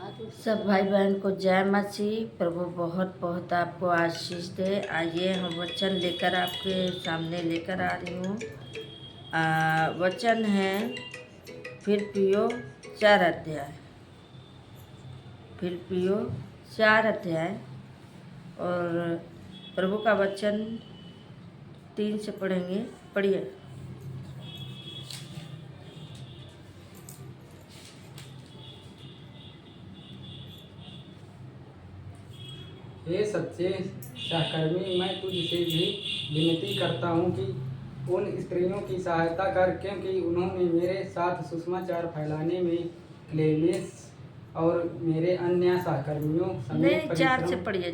सब भाई बहन को जय मसीह। प्रभु बहुत बहुत आपको आशीष दे। आइए हम वचन लेकर आपके सामने लेकर आ रही हूँ। वचन है फिलिप्पियों 4 अध्याय, फिलिप्पियों 4 अध्याय और प्रभु का वचन 3 से पढ़ेंगे। पढ़िए। हे सच्चे सहकर्मी, मैं तुझसे भी विनती करता हूँ कि उन स्त्रियों की सहायता कर, क्योंकि उन्होंने मेरे साथ सुसमाचार फैलाने में क्लेमेंस और मेरे अन्य सहकर्मियों समेत नहीं, 4 से परिश्रम। पढ़िए।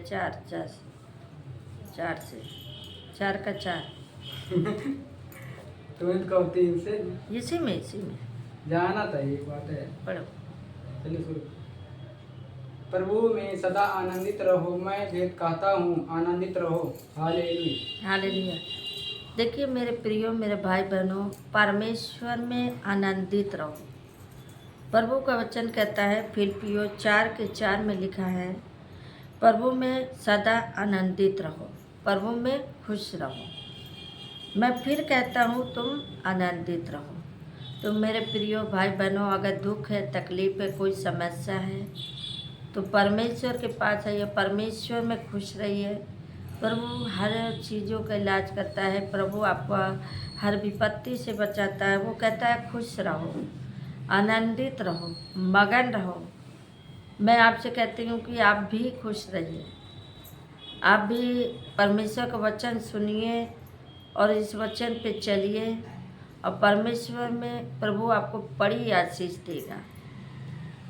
4 से 4 का 4 तो इनको 3 से इसी में जाना था, ये बात है। पढ़ो। चलिए शुरू। प्रभु में सदा आनंदित रहो। मैं भेद कहता हूँ, आनंदित रहो। हालेलुया। हालेलुया। देखिए मेरे प्रियो, मेरे भाई बहनों, परमेश्वर में आनंदित रहो। प्रभु का वचन कहता है, फिलिप्पियों 4:4 में लिखा है, प्रभु में सदा आनंदित रहो, प्रभु में खुश रहो। मैं फिर कहता हूँ, तुम आनंदित रहो। तो मेरे प्रियो भाई बहनों, अगर दुख है, तकलीफ है, कोई समस्या है, तो परमेश्वर के पास आइए, परमेश्वर में खुश रहिए। प्रभु हर चीज़ों का इलाज करता है। प्रभु आपको हर विपत्ति से बचाता है। वो कहता है खुश रहो, आनंदित रहो, मगन रहो। मैं आपसे कहती हूँ कि आप भी खुश रहिए, आप भी परमेश्वर का वचन सुनिए और इस वचन पे चलिए, और परमेश्वर में प्रभु आपको बड़ी आशीष देगा।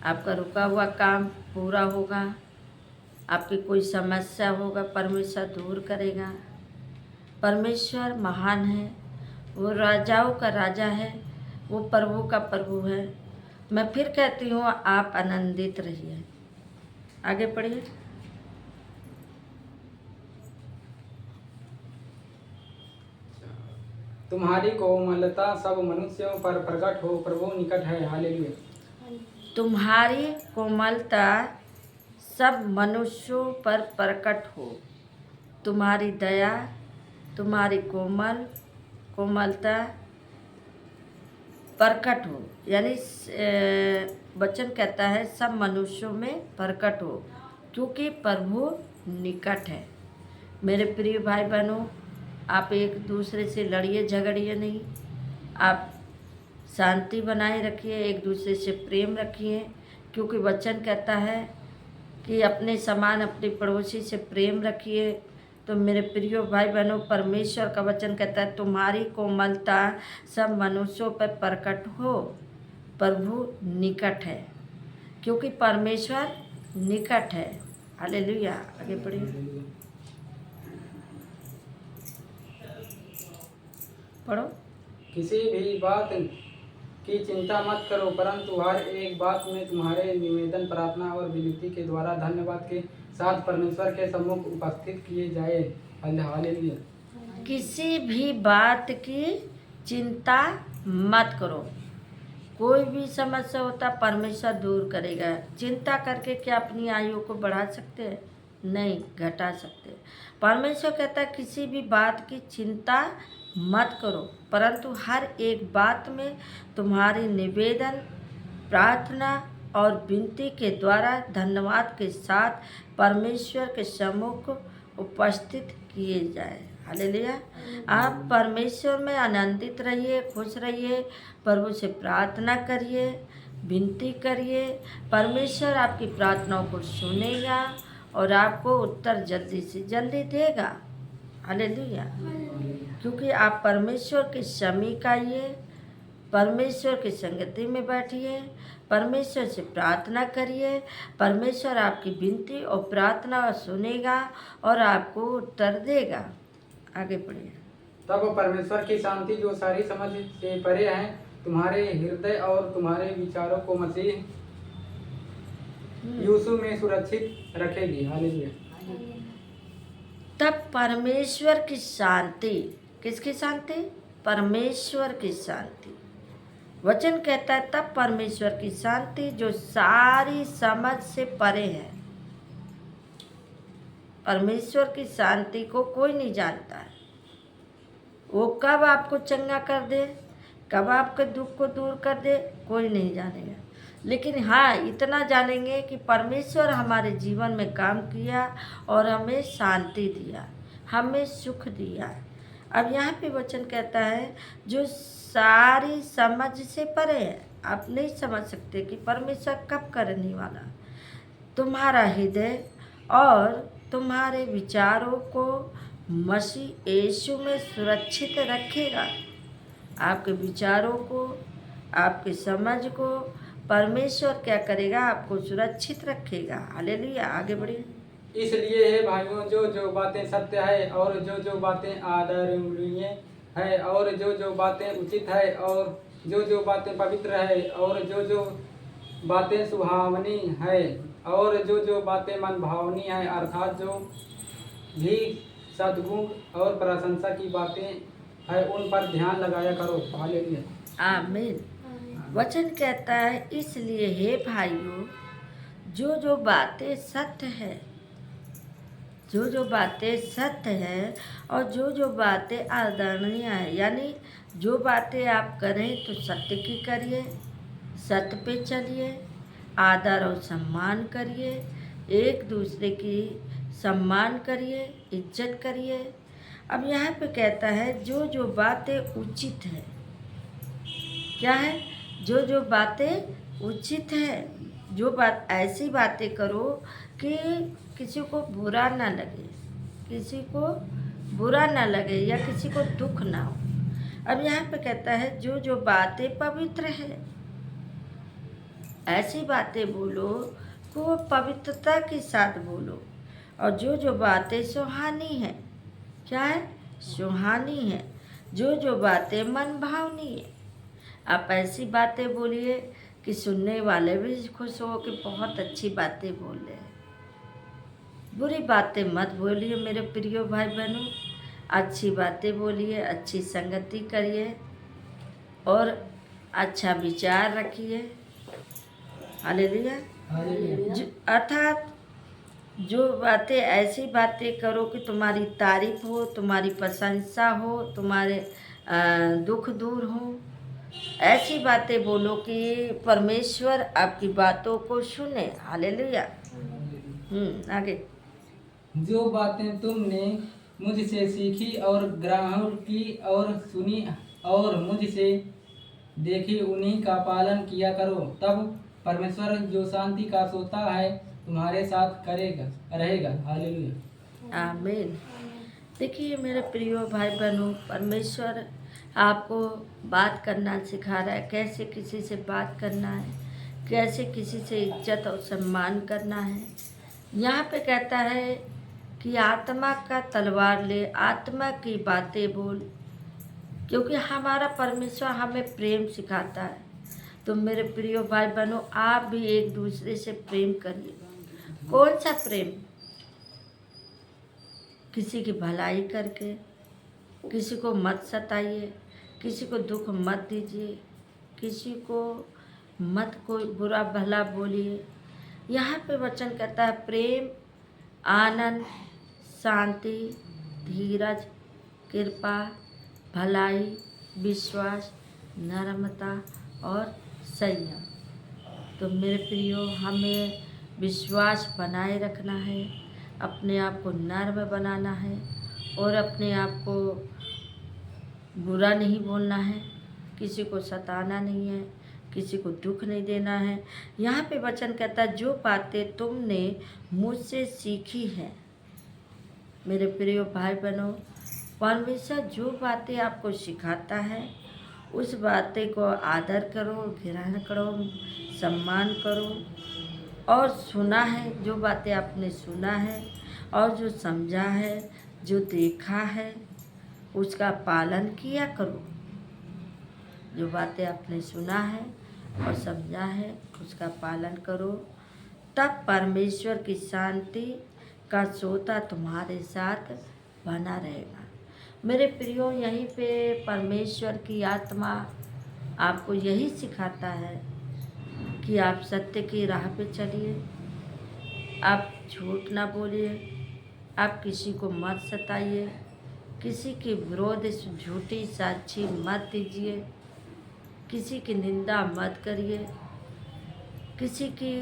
आपका रुका हुआ काम पूरा होगा, आपकी कोई समस्या होगा, परमेश्वर दूर करेगा। परमेश्वर महान है, वो राजाओं का राजा है, वो प्रभु का प्रभु है। मैं फिर कहती हूँ, आप आनंदित रहिए। आगे पढ़िए। तुम्हारी कोमलता सब मनुष्यों पर प्रकट हो, प्रभु निकट है। हालेलुया। तुम्हारी कोमलता सब मनुष्यों पर प्रकट हो। तुम्हारी दया, तुम्हारी कोमलता प्रकट हो, यानी वचन कहता है सब मनुष्यों में प्रकट हो, क्योंकि प्रभु निकट है। मेरे प्रिय भाई बहनों, आप एक दूसरे से लड़िए झगड़िए नहीं, आप शांति बनाए रखिए, एक दूसरे से प्रेम रखिए, क्योंकि वचन कहता है कि अपने समान अपने पड़ोसी से प्रेम रखिए। तो मेरे प्रिय भाई बहनों, परमेश्वर का वचन कहता है तुम्हारी कोमलता सब मनुष्यों पर प्रकट हो, प्रभु निकट है, क्योंकि परमेश्वर निकट है। हालेलुया। आगे बढ़िए, पढ़ो। किसी भी बात की चिंता मत करो, परंतु हर एक बात में तुम्हारे निवेदन, प्रार्थना और विनती के द्वारा धन्यवाद के साथ परमेश्वर के सम्मुख उपस्थित किए जाए। हालेलुया। किसी भी बात की चिंता मत करो। कोई भी समस्या होता परमेश्वर दूर करेगा। चिंता करके क्या अपनी आयु को बढ़ा सकते हैं? नहीं, घटा सकते। परमेश्वर कहता है किसी भी बात की चिंता मत करो, परंतु हर एक बात में तुम्हारी निवेदन, प्रार्थना और विनती के द्वारा धन्यवाद के साथ परमेश्वर के सम्मुख उपस्थित किए जाए। हालेलुया। आप परमेश्वर में आनंदित रहिए, खुश रहिए, प्रभु से प्रार्थना करिए, विनती करिए। परमेश्वर आपकी प्रार्थनाओं को सुनेगा और आपको उत्तर जल्दी से जल्दी देगा। हालेलुया। क्योंकि आप परमेश्वर के समीप आइए, परमेश्वर की संगति में बैठिए, परमेश्वर से प्रार्थना करिए। परमेश्वर आपकी विनती और प्रार्थना सुनेगा और आपको उत्तर देगा। आगे पढ़िए। तब परमेश्वर की शांति, जो सारी समझ से परे है, तुम्हारे हृदय और तुम्हारे विचारों को मसीह यीशु में सुरक्षित रखेगी। हालेलुया। तब परमेश्वर की शांति, किसकी शांति? परमेश्वर की शांति, वचन कहता है तब परमेश्वर की शांति जो सारी समझ से परे है। परमेश्वर की शांति को कोई नहीं जानता है। वो कब आपको चंगा कर दे, कब आपके दुख को दूर कर दे, कोई नहीं जानेगा। लेकिन हाँ, इतना जानेंगे कि परमेश्वर हमारे जीवन में काम किया और हमें शांति दिया, हमें सुख दिया। अब यहाँ पे वचन कहता है जो सारी समझ से परे है। आप नहीं समझ सकते कि परमेश्वर कब करने वाला। तुम्हारा हृदय और तुम्हारे विचारों को मसीह यीशु में सुरक्षित रखेगा। आपके विचारों को, आपकी समझ को परमेश्वर क्या करेगा, आपको सुरक्षित रखेगा। हालेलुया। आगे बढ़िए। इसलिए हे भाइयों, जो जो बातें सत्य है और जो जो बातें आदरणीय है और जो जो बातें उचित है और जो जो बातें पवित्र है और जो जो बातें सुहावनी है और जो जो बातें मन भावनी है, अर्थात जो भी सद्गुण और प्रशंसा की बातें है, उन पर ध्यान लगाया करो। हालेलुया। आमीन। वचन कहता है इसलिए हे भाइयों, जो जो बातें सत्य है, जो जो बातें सत्य है और जो जो बातें आदरणीय है, यानी जो बातें आप करें तो सत्य की करिए, सत्य पे चलिए, आदर और सम्मान करिए, एक दूसरे की सम्मान करिए, इज्जत करिए। अब यहाँ पे कहता है जो जो बातें उचित है। क्या है? जो जो बातें उचित है, जो बात ऐसी बातें करो कि किसी को बुरा ना लगे, किसी को बुरा ना लगे या किसी को दुख ना हो। अब यहाँ पे कहता है जो जो बातें पवित्र है, ऐसी बातें बोलो को पवित्रता के साथ बोलो। और जो जो बातें सुहानी है, क्या है? सुहानी है। जो जो बातें मन भावनी है, आप ऐसी बातें बोलिए कि सुनने वाले भी खुश हो कि बहुत अच्छी बातें बोल रहे हैं। बुरी बातें मत बोलिए मेरे प्रिय भाई बहनों, अच्छी बातें बोलिए, अच्छी संगति करिए और अच्छा विचार रखिए। हालेलुया। अर्थात जो बातें, ऐसी बातें करो कि तुम्हारी तारीफ हो, तुम्हारी प्रशंसा हो, तुम्हारे दुख दूर हो। ऐसी बातें बोलो कि परमेश्वर आपकी बातों को सुने। हालेलुया। आगे। जो बातें तुमने मुझसे सीखी और ग्रहण की और सुनी और मुझसे देखी, उन्हीं का पालन किया करो। तब परमेश्वर जो शांति का सोता है तुम्हारे साथ रहेगा। हालेलुया। आमीन। देखिए मेरे प्रिय भाई बहनों, परमेश्वर आपको बात करना सिखा रहा है, कैसे किसी से बात करना है, कैसे किसी से इज्जत और सम्मान करना है। यहाँ पे कहता है कि आत्मा का तलवार ले, आत्मा की बातें बोल, क्योंकि हमारा परमेश्वर हमें प्रेम सिखाता है। तो मेरे प्रिय भाई बहनों, आप भी एक दूसरे से प्रेम करिए। कौन सा प्रेम? किसी की भलाई करके, किसी को मत सताइए, किसी को दुख मत दीजिए, किसी को मत कोई बुरा भला बोलिए। यहाँ पे वचन कहता है प्रेम, आनंद, शांति, धीरज, कृपा, भलाई, विश्वास, नम्रता और संयम। तो मेरे प्रियो, हमें विश्वास बनाए रखना है, अपने आप को नर्म बनाना है और अपने आप को बुरा नहीं बोलना है, किसी को सताना नहीं है, किसी को दुख नहीं देना है। यहाँ पे वचन कहता है जो बातें तुमने मुझसे सीखी है। मेरे प्रिय भाई बहनों, परमेश्वर जो बातें आपको सिखाता है उस बातें को आदर करो, ग्रहण करो, सम्मान करो। और सुना है, जो बातें आपने सुना है और जो समझा है, जो देखा है, उसका पालन किया करो। जो बातें आपने सुना है और समझा है उसका पालन करो, तब परमेश्वर की शांति का सोता तुम्हारे साथ बना रहेगा। मेरे प्रियो, यहीं पे परमेश्वर की आत्मा आपको यही सिखाता है कि आप सत्य की राह पे चलिए, आप झूठ ना बोलिए, आप किसी को मत सताइए, किसी के विरोध झूठी साक्षी मत दीजिए, किसी की निंदा मत करिए, किसी की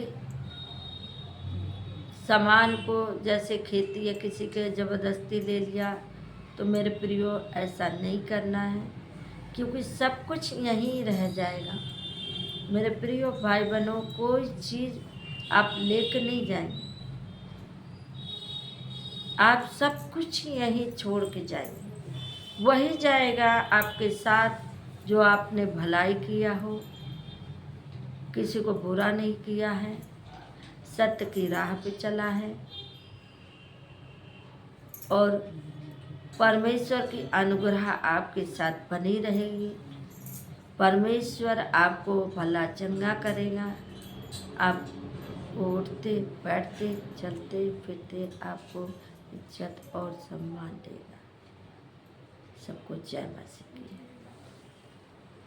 सामान को जैसे खेती है किसी के ज़बरदस्ती ले लिया, तो मेरे प्रियो ऐसा नहीं करना है, क्योंकि सब कुछ यहीं रह जाएगा। मेरे प्रियो भाई बहनों, कोई चीज़ आप लेकर नहीं जाएंगे, आप सब कुछ यहीं छोड़ के जाएंगे। वही जाएगा आपके साथ जो आपने भलाई किया हो, किसी को बुरा नहीं किया है, सत्य की राह पे चला है और परमेश्वर की अनुग्रह आपके साथ बनी रहेगी। परमेश्वर आपको भला चंगा करेगा। आप उठते बैठते चलते फिरते आपको इज्जत और सम्मान देगा। सबको जय मसीह की।